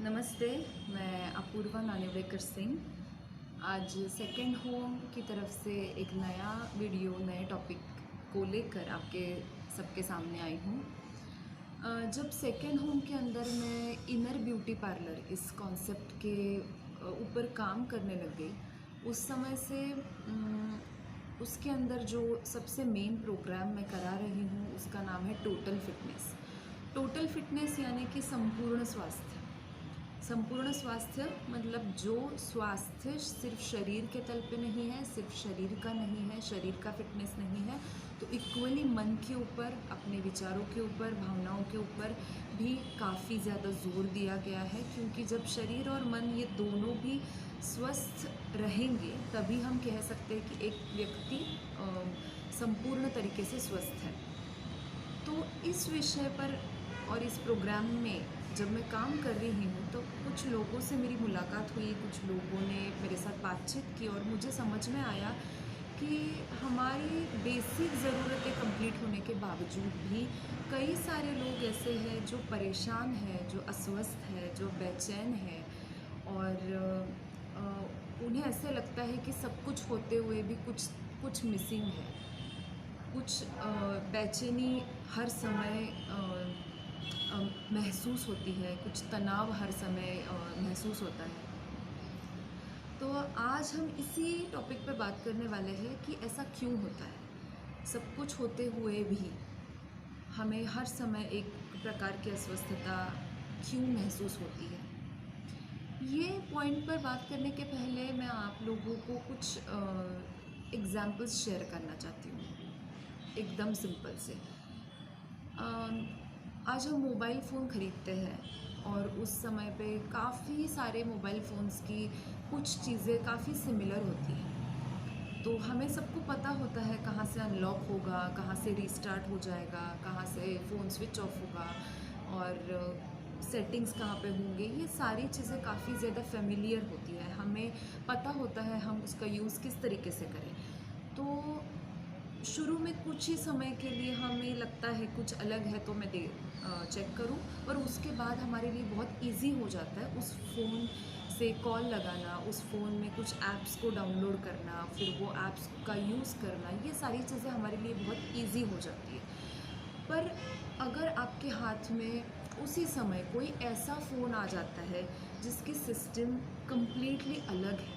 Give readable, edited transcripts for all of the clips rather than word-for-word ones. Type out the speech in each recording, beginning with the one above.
नमस्ते, मैं अपूर्वा नानेवरेकर सिंह। आज सेकंड होम की तरफ से एक नया वीडियो नए टॉपिक को लेकर आपके सबके सामने आई हूँ। जब सेकंड होम के अंदर मैं इनर ब्यूटी पार्लर इस कॉन्सेप्ट के ऊपर काम करने लग गई, उस समय से उसके अंदर जो सबसे मेन प्रोग्राम मैं करा रही हूँ उसका नाम है टोटल फिटनेस। टोटल फिटनेस यानी कि संपूर्ण स्वास्थ्य। संपूर्ण स्वास्थ्य मतलब जो स्वास्थ्य सिर्फ शरीर के तल पे नहीं है, सिर्फ शरीर का नहीं है, शरीर का फिटनेस नहीं है, तो इक्वली मन के ऊपर, अपने विचारों के ऊपर, भावनाओं के ऊपर भी काफ़ी ज़्यादा जोर दिया गया है। क्योंकि जब शरीर और मन ये दोनों भी स्वस्थ रहेंगे तभी हम कह सकते हैं कि एक व्यक्ति संपूर्ण तरीके से स्वस्थ है। तो इस विषय पर और इस प्रोग्राम में जब मैं काम कर रही हूँ तो कुछ लोगों से मेरी मुलाकात हुई, कुछ लोगों ने मेरे साथ बातचीत की और मुझे समझ में आया कि हमारी बेसिक ज़रूरतें कंप्लीट होने के बावजूद भी कई सारे लोग ऐसे हैं जो परेशान हैं, जो अस्वस्थ हैं, जो बेचैन हैं और उन्हें ऐसे लगता है कि सब कुछ होते हुए भी कुछ मिसिंग है। कुछ बेचैनी हर समय महसूस होती है, कुछ तनाव हर समय महसूस होता है। तो आज हम इसी टॉपिक पे बात करने वाले हैं कि ऐसा क्यों होता है। सब कुछ होते हुए भी हमें हर समय एक प्रकार की अस्वस्थता क्यों महसूस होती है। ये पॉइंट पर बात करने के पहले मैं आप लोगों को कुछ एग्जाम्पल्स शेयर करना चाहती हूँ, एकदम सिंपल से। आज हम मोबाइल फ़ोन ख़रीदते हैं और उस समय पे काफ़ी सारे मोबाइल फ़ोन्स की कुछ चीज़ें काफ़ी सिमिलर होती हैं। तो हमें सबको पता होता है कहाँ से अनलॉक होगा, कहाँ से रीस्टार्ट हो जाएगा, कहाँ से फ़ोन स्विच ऑफ होगा और सेटिंग्स कहाँ पे होंगे। ये सारी चीज़ें काफ़ी ज़्यादा फ़ेमिलियर होती है, हमें पता होता है हम उसका यूज़ किस तरीके से करें। तो शुरू में कुछ ही समय के लिए हमें लगता है कुछ अलग है तो मैं चेक करूं, और उसके बाद हमारे लिए बहुत इजी हो जाता है उस फ़ोन से कॉल लगाना, उस फ़ोन में कुछ ऐप्स को डाउनलोड करना, फिर वो ऐप्स का यूज़ करना। ये सारी चीज़ें हमारे लिए बहुत इजी हो जाती है। पर अगर आपके हाथ में उसी समय कोई ऐसा फ़ोन आ जाता है जिसकी सिस्टम कम्प्लीटली अलग है,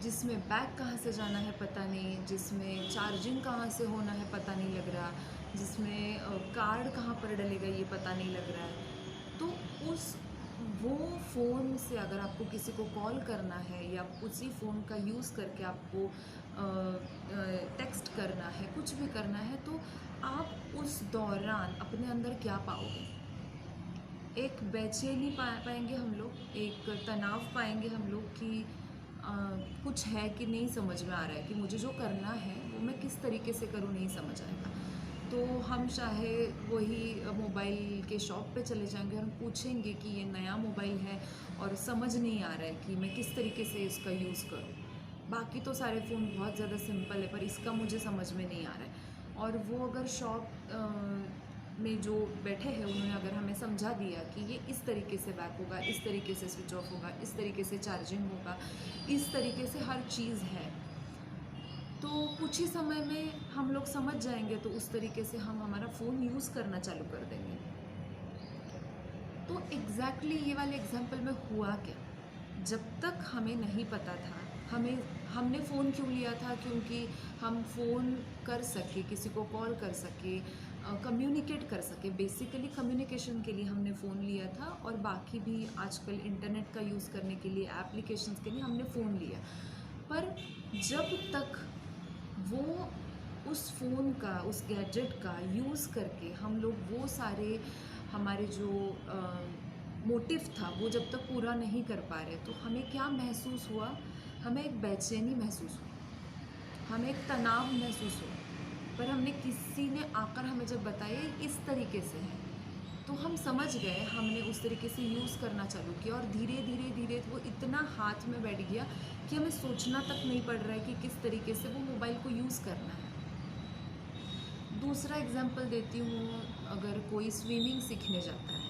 जिसमें बैक कहाँ से जाना है पता नहीं, जिसमें चार्जिंग कहाँ से होना है पता नहीं लग रहा, जिसमें कार्ड कहाँ पर डलेगा ये पता नहीं लग रहा है, तो वो फ़ोन से अगर आपको किसी को कॉल करना है या उसी फ़ोन का यूज़ करके आपको टेक्स्ट करना है, कुछ भी करना है, तो आप उस दौरान अपने अंदर क्या पाओगे? एक बेचैनी पाएंगे हम लोग, एक तनाव पाएंगे हम लोग कि कुछ है कि नहीं समझ में आ रहा है कि मुझे जो करना है वो मैं किस तरीके से करूँ, नहीं समझ आएगा। तो हम चाहे वही मोबाइल के शॉप पे चले जाएंगे और हम पूछेंगे कि ये नया मोबाइल है और समझ नहीं आ रहा है कि मैं किस तरीके से इसका यूज़ करूँ। बाकी तो सारे फ़ोन बहुत ज़्यादा सिंपल है पर इसका मुझे समझ में नहीं आ रहा है। और वो अगर शॉप में जो बैठे हैं उन्होंने अगर हमें समझा दिया कि ये इस तरीके से बैक होगा, इस तरीके से स्विच ऑफ होगा, इस तरीके से चार्जिंग होगा, इस तरीके से हर चीज़ है, तो कुछ ही समय में हम लोग समझ जाएंगे, तो उस तरीके से हम हमारा फ़ोन यूज़ करना चालू कर देंगे। तो एग्जैक्टली ये वाले एग्जाम्पल में हुआ क्या? जब तक हमें नहीं पता था, हमने फ़ोन क्यों लिया था? क्योंकि हम फ़ोन कर सके, किसी को कॉल कर सके, कम्युनिकेट कर सके। बेसिकली कम्युनिकेशन के लिए हमने फ़ोन लिया था और बाकी भी आजकल इंटरनेट का यूज़ करने के लिए, एप्लीकेशंस के लिए हमने फ़ोन लिया। पर जब तक वो उस फ़ोन का, उस गैजेट का यूज़ करके हम लोग वो सारे हमारे जो मोटिव था वो जब तक पूरा नहीं कर पा रहे, तो हमें क्या महसूस हुआ? हमें एक बेचैनी महसूस हुई, हमें एक तनाव महसूस हुआ। पर हमने किसी ने आकर हमें जब बताया इस तरीके से है, तो हम समझ गए, हमने उस तरीके से यूज़ करना चालू किया और धीरे धीरे धीरे वो इतना हाथ में बैठ गया कि हमें सोचना तक नहीं पड़ रहा है कि किस तरीके से वो मोबाइल को यूज़ करना है। दूसरा एग्जाम्पल देती हूँ, अगर कोई स्विमिंग सीखने जाता है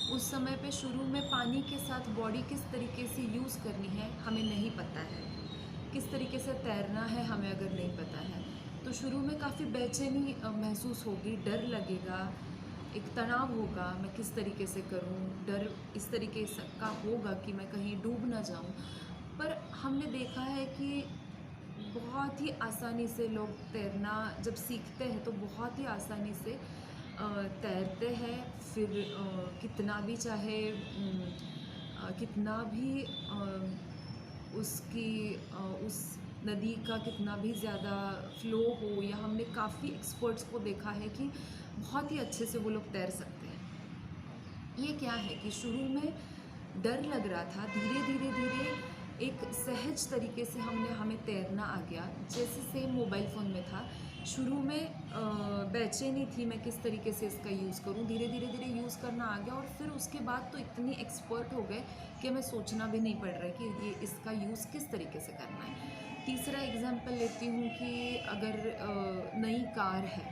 उस समय पे शुरू में पानी के साथ बॉडी किस तरीके से यूज़ करनी है हमें नहीं पता है, किस तरीके से तैरना है हमें अगर नहीं पता है, तो शुरू में काफ़ी बेचैनी महसूस होगी, डर लगेगा, एक तनाव होगा, मैं किस तरीके से करूं, डर इस तरीके का होगा कि मैं कहीं डूब ना जाऊं। पर हमने देखा है कि बहुत ही आसानी से लोग तैरना जब सीखते हैं तो बहुत ही आसानी से तैरते हैं। फिर कितना भी चाहे कितना भी उसकी उस नदी का कितना भी ज़्यादा फ़्लो हो, या हमने काफ़ी एक्सपर्ट्स को देखा है कि बहुत ही अच्छे से वो लोग तैर सकते हैं। ये क्या है कि शुरू में डर लग रहा था, धीरे धीरे धीरे एक सहज तरीके से हमें तैरना आ गया। जैसे सेम मोबाइल फ़ोन में था, शुरू में बेचैनी थी मैं किस तरीके से इसका यूज़ करूं, धीरे धीरे धीरे यूज़ करना आ गया, और फिर उसके बाद तो इतनी एक्सपर्ट हो गए कि हमें सोचना भी नहीं पड़ रहा है कि ये इसका यूज़ किस तरीके से करना है। तीसरा एग्जांपल लेती हूँ कि अगर नई कार है,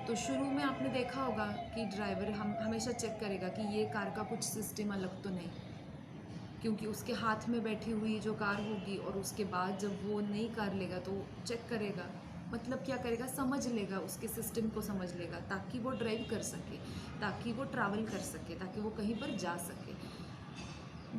तो शुरू में आपने देखा होगा कि ड्राइवर हम हमेशा चेक करेगा कि ये कार का कुछ सिस्टम अलग तो नहीं, क्योंकि उसके हाथ में बैठी हुई जो कार होगी, और उसके बाद जब वो नई कार लेगा तो चेक करेगा, मतलब क्या करेगा, समझ लेगा, उसके सिस्टम को समझ लेगा, ताकि वो ड्राइव कर सके, ताकि वो ट्रैवल कर सके, ताकि वो कहीं पर जा सके।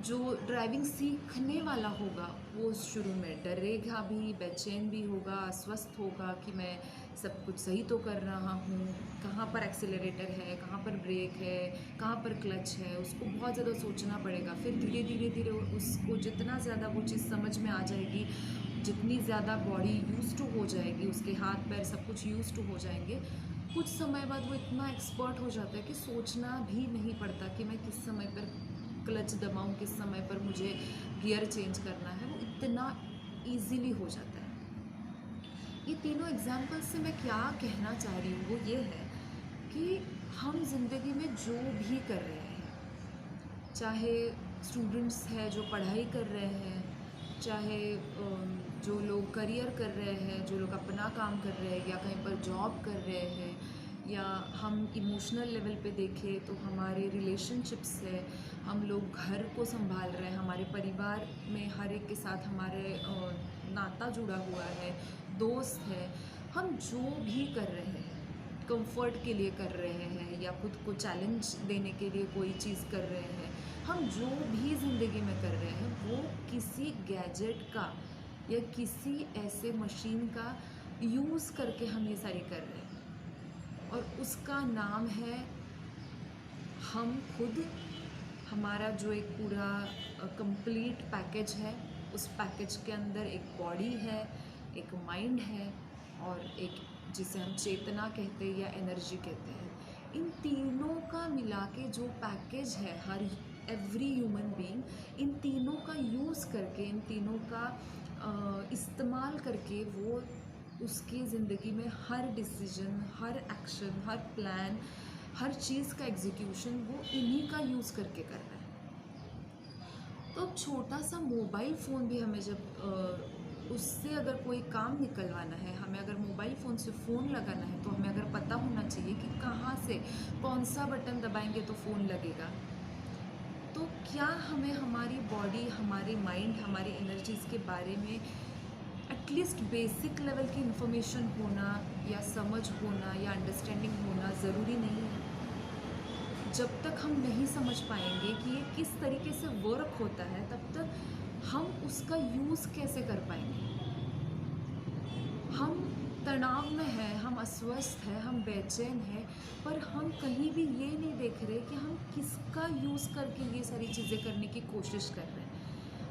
जो ड्राइविंग सीखने वाला होगा वो शुरू में डरेगा भी, बेचैन भी होगा, अस्वस्थ होगा कि मैं सब कुछ सही तो कर रहा हूँ, कहाँ पर एक्सीलरेटर है, कहाँ पर ब्रेक है, कहाँ पर क्लच है, उसको बहुत ज़्यादा सोचना पड़ेगा। फिर धीरे धीरे धीरे उसको जितना ज़्यादा वो चीज़ समझ में आ जाएगी, जितनी ज़्यादा बॉडी यूज़ टू हो जाएगी, उसके हाथ पैर सब कुछ यूज़ टू हो जाएंगे, कुछ समय बाद वो इतना एक्सपर्ट हो जाता है कि सोचना भी नहीं पड़ता कि मैं किस समय पर क्लच दबाऊं, किस समय पर मुझे गियर चेंज करना है, वो इतना इजीली हो जाता है। ये तीनों एग्जाम्पल्स से मैं क्या कहना चाह रही हूँ वो ये है कि हम ज़िंदगी में जो भी कर रहे हैं, चाहे स्टूडेंट्स हैं जो पढ़ाई कर रहे हैं, चाहे जो लोग करियर कर रहे हैं, जो लोग अपना काम कर रहे हैं या कहीं पर जॉब कर रहे हैं, या हम इमोशनल लेवल पे देखें तो हमारे रिलेशनशिप्स है, हम लोग घर को संभाल रहे हैं, हमारे परिवार में हर एक के साथ हमारे नाता जुड़ा हुआ है, दोस्त है, हम जो भी कर रहे हैं कंफर्ट के लिए कर रहे हैं या खुद को चैलेंज देने के लिए कोई चीज़ कर रहे हैं, हम जो भी ज़िंदगी में कर रहे हैं वो किसी गैजेट का या किसी ऐसे मशीन का यूज़ करके हम ये सारी कर रहे हैं, और उसका नाम है हम खुद। हमारा जो एक पूरा कंप्लीट पैकेज है, उस पैकेज के अंदर एक बॉडी है, एक माइंड है, और एक जिसे हम चेतना कहते हैं या एनर्जी कहते हैं। इन तीनों का मिला के जो पैकेज है हर एवरी ह्यूमन बीइंग, इन तीनों का यूज़ करके, इन तीनों का इस्तेमाल करके वो उसकी ज़िंदगी में हर डिसीजन, हर एक्शन, हर प्लान, हर चीज़ का एग्जीक्यूशन वो इन्हीं का यूज़ करके कर रहा है। तो छोटा सा मोबाइल फ़ोन भी हमें जब उससे अगर कोई काम निकलवाना है, हमें अगर मोबाइल फ़ोन से फ़ोन लगाना है, तो हमें अगर पता होना चाहिए कि कहाँ से कौन सा बटन दबाएंगे तो फ़ोन लगेगा। तो क्या हमें हमारी बॉडी, हमारे माइंड, हमारी एनर्जीज़ के बारे में एटलीस्ट बेसिक लेवल की इन्फॉर्मेशन होना या समझ होना या अंडरस्टैंडिंग होना ज़रूरी नहीं है? जब तक हम नहीं समझ पाएंगे कि ये किस तरीके से वर्क होता है, तब तक हम उसका यूज़ कैसे कर पाएंगे? हम तनाव में हैं, हम अस्वस्थ हैं, हम बेचैन हैं, पर हम कहीं भी ये नहीं देख रहे कि हम किसका यूज़ करके ये सारी चीज़ें करने की कोशिश कर रहे हैं।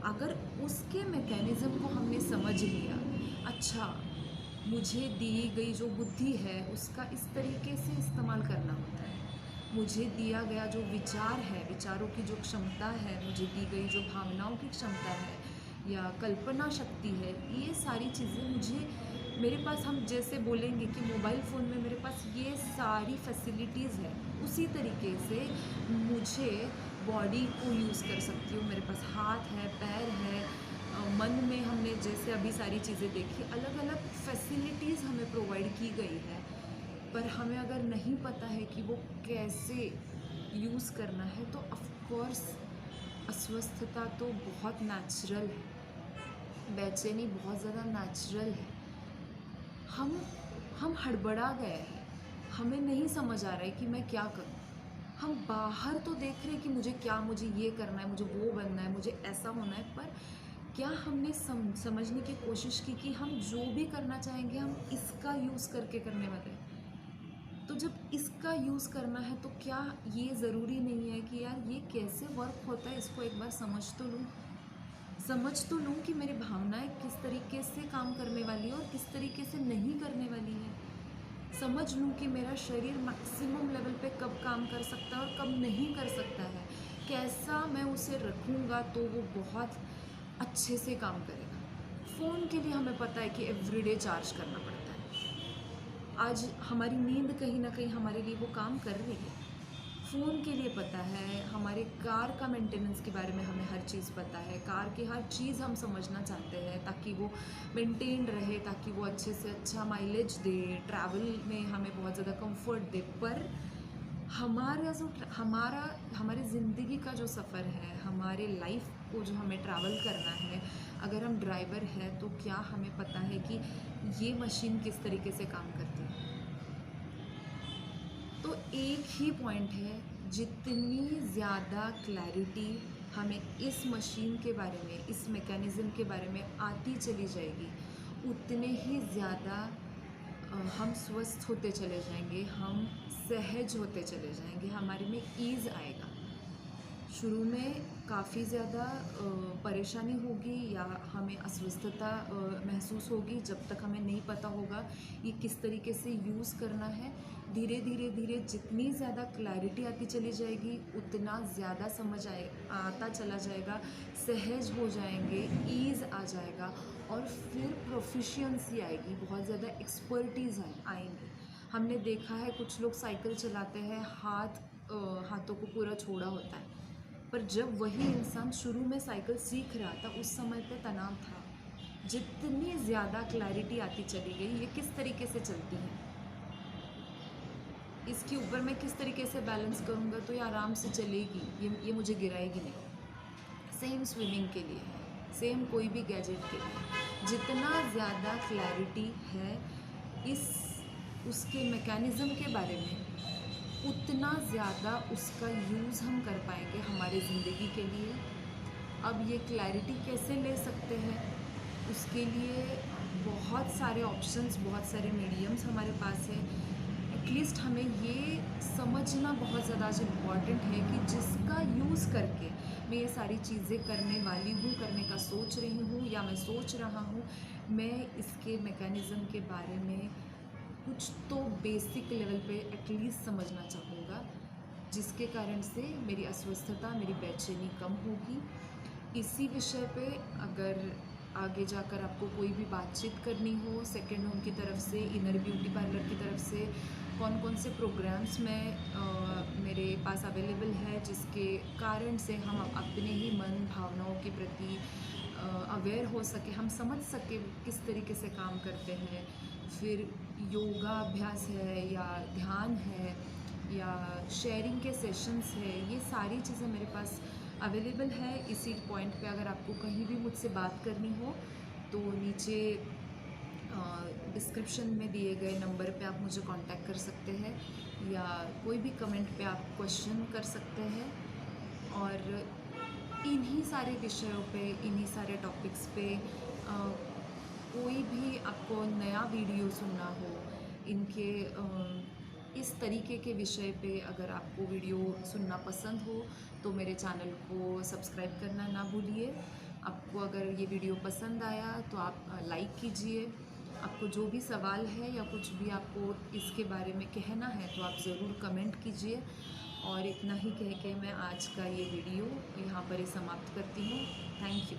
अगर उसके मैकेनिज़्म को हमने समझ लिया, अच्छा मुझे दी गई जो बुद्धि है उसका इस तरीके से इस्तेमाल करना होता है, मुझे दिया गया जो विचार है, विचारों की जो क्षमता है, मुझे दी गई जो भावनाओं की क्षमता है या कल्पना शक्ति है, ये सारी चीज़ें मुझे, मेरे पास, हम जैसे बोलेंगे कि मोबाइल फ़ोन में मेरे पास ये सारी फैसिलिटीज़ है, उसी तरीके से मुझे बॉडी को यूज़ कर सकती हूँ। मेरे पास हाथ है, पैर है, मन में हमने जैसे अभी सारी चीज़ें देखी, अलग अलग फैसिलिटीज़ हमें प्रोवाइड की गई है, पर हमें अगर नहीं पता है कि वो कैसे यूज़ करना है तो ऑफ़ कोर्स अस्वस्थता तो बहुत नेचुरल है, बेचैनी बहुत ज़्यादा नेचुरल है। हम हम हड़बड़ा गए हैं, हमें नहीं समझ आ रहा है कि मैं क्या करूँ। हम बाहर तो देख रहे हैं कि मुझे ये करना है, मुझे वो बनना है, मुझे ऐसा होना है, पर क्या हमने समझने की कोशिश की कि हम जो भी करना चाहेंगे हम इसका यूज़ करके करने वाले हैं। तो जब इसका यूज़ करना है तो क्या ये ज़रूरी नहीं है कि यार ये कैसे वर्क होता है, इसको एक बार समझ तो लूँ कि मेरी भावनाएँ किस तरीके से काम करने वाली है और किस तरीके से नहीं करने वाली है। समझ लूँ कि मेरा शरीर मैक्सिमम लेवल पे कब काम कर सकता है और कब नहीं कर सकता है। कैसा मैं उसे रखूँगा तो वो बहुत अच्छे से काम करेगा। फ़ोन के लिए हमें पता है कि एवरीडे चार्ज करना पड़ता है। आज हमारी नींद कहीं न कहीं हमारे लिए वो काम कर रही है। फ़ोन के लिए पता है, हमारे कार का मेंटेनेंस के बारे में हमें हर चीज़ पता है, कार की हर चीज़ हम समझना चाहते हैं ताकि वो मेंटेन्ड रहे, ताकि वो अच्छे से अच्छा माइलेज दे, ट्रैवल में हमें बहुत ज़्यादा कंफर्ट दे। पर हमारी ज़िंदगी का जो सफ़र है, हमारे लाइफ को जो हमें ट्रैवल करना है, अगर हम ड्राइवर हैं तो क्या हमें पता है कि ये मशीन किस तरीके से काम करती है? तो एक ही पॉइंट है, जितनी ज़्यादा क्लैरिटी हमें इस मशीन के बारे में, इस मैकेनिज़्म के बारे में आती चली जाएगी, उतने ही ज़्यादा हम स्वस्थ होते चले जाएंगे, हम सहज होते चले जाएंगे, हमारे में ईज़ आएगा। शुरू में काफ़ी ज़्यादा परेशानी होगी या हमें अस्वस्थता महसूस होगी, जब तक हमें नहीं पता होगा ये किस तरीके से यूज़ करना है। धीरे धीरे धीरे जितनी ज़्यादा क्लैरिटी आती चली जाएगी, उतना ज़्यादा समझ आता चला जाएगा, सहज हो जाएंगे, ईज़ आ जाएगा और फिर प्रोफिशिएंसी आएगी, बहुत ज़्यादा एक्सपर्टीज़ आएंगी। हमने देखा है कुछ लोग साइकिल चलाते हैं, हाथों को पूरा छोड़ा होता है, पर जब वही इंसान शुरू में साइकिल सीख रहा था उस समय पे तनाव था। जितनी ज़्यादा क्लैरिटी आती चली गई, ये किस तरीके से चलती है, इसके ऊपर मैं किस तरीके से बैलेंस करूँगा तो ये आराम से चलेगी, ये मुझे गिराएगी नहीं। सेम स्विमिंग के लिए है, सेम कोई भी गैजेट के लिए। जितना ज़्यादा क्लैरिटी है इस उसके मैकेनिज़्म के बारे में, उतना ज़्यादा उसका यूज़ हम कर पाएंगे हमारे ज़िंदगी के लिए। अब ये क्लैरिटी कैसे ले सकते हैं, उसके लिए बहुत सारे ऑप्शंस, बहुत सारे मीडियम्स हमारे पास हैं। एटलीस्ट हमें ये समझना बहुत ज़्यादा आज इम्पॉर्टेंट है कि जिसका यूज़ करके मैं ये सारी चीज़ें करने वाली हूँ, करने का सोच रही हूँ या मैं सोच रहा हूँ, मैं इसके मैकेनिज़्म के बारे में कुछ तो बेसिक लेवल पे एटलीस्ट समझना चाहूँगा, जिसके कारण से मेरी अस्वस्थता, मेरी बेचैनी कम होगी। इसी विषय पे अगर आगे जाकर आपको कोई भी बातचीत करनी हो सेकंड होम की तरफ से, इनर ब्यूटी पार्लर की तरफ से, कौन कौन से प्रोग्राम्स मेरे पास अवेलेबल है, जिसके कारण से हम अपने ही मन भावनाओं के प्रति अवेयर हो सके, हम समझ सके किस तरीके से काम करते हैं। फिर योगा अभ्यास है या ध्यान है या शेयरिंग के सेशंस है, ये सारी चीज़ें मेरे पास अवेलेबल है। इसी पॉइंट पे अगर आपको कहीं भी मुझसे बात करनी हो तो नीचे डिस्क्रिप्शन में दिए गए नंबर पे आप मुझे कांटेक्ट कर सकते हैं या कोई भी कमेंट पे आप क्वेश्चन कर सकते हैं। और इन्हीं सारे विषयों पे, इन्हीं सारे टॉपिक्स पे कोई भी आपको नया वीडियो सुनना हो, इनके इस तरीके के विषय पे अगर आपको वीडियो सुनना पसंद हो तो मेरे चैनल को सब्सक्राइब करना ना भूलिए। आपको अगर ये वीडियो पसंद आया तो आप लाइक कीजिए। आपको जो भी सवाल है या कुछ भी आपको इसके बारे में कहना है तो आप ज़रूर कमेंट कीजिए। और इतना ही कह के मैं आज का ये वीडियो यहाँ पर ही समाप्त करती हूँ। Thank you.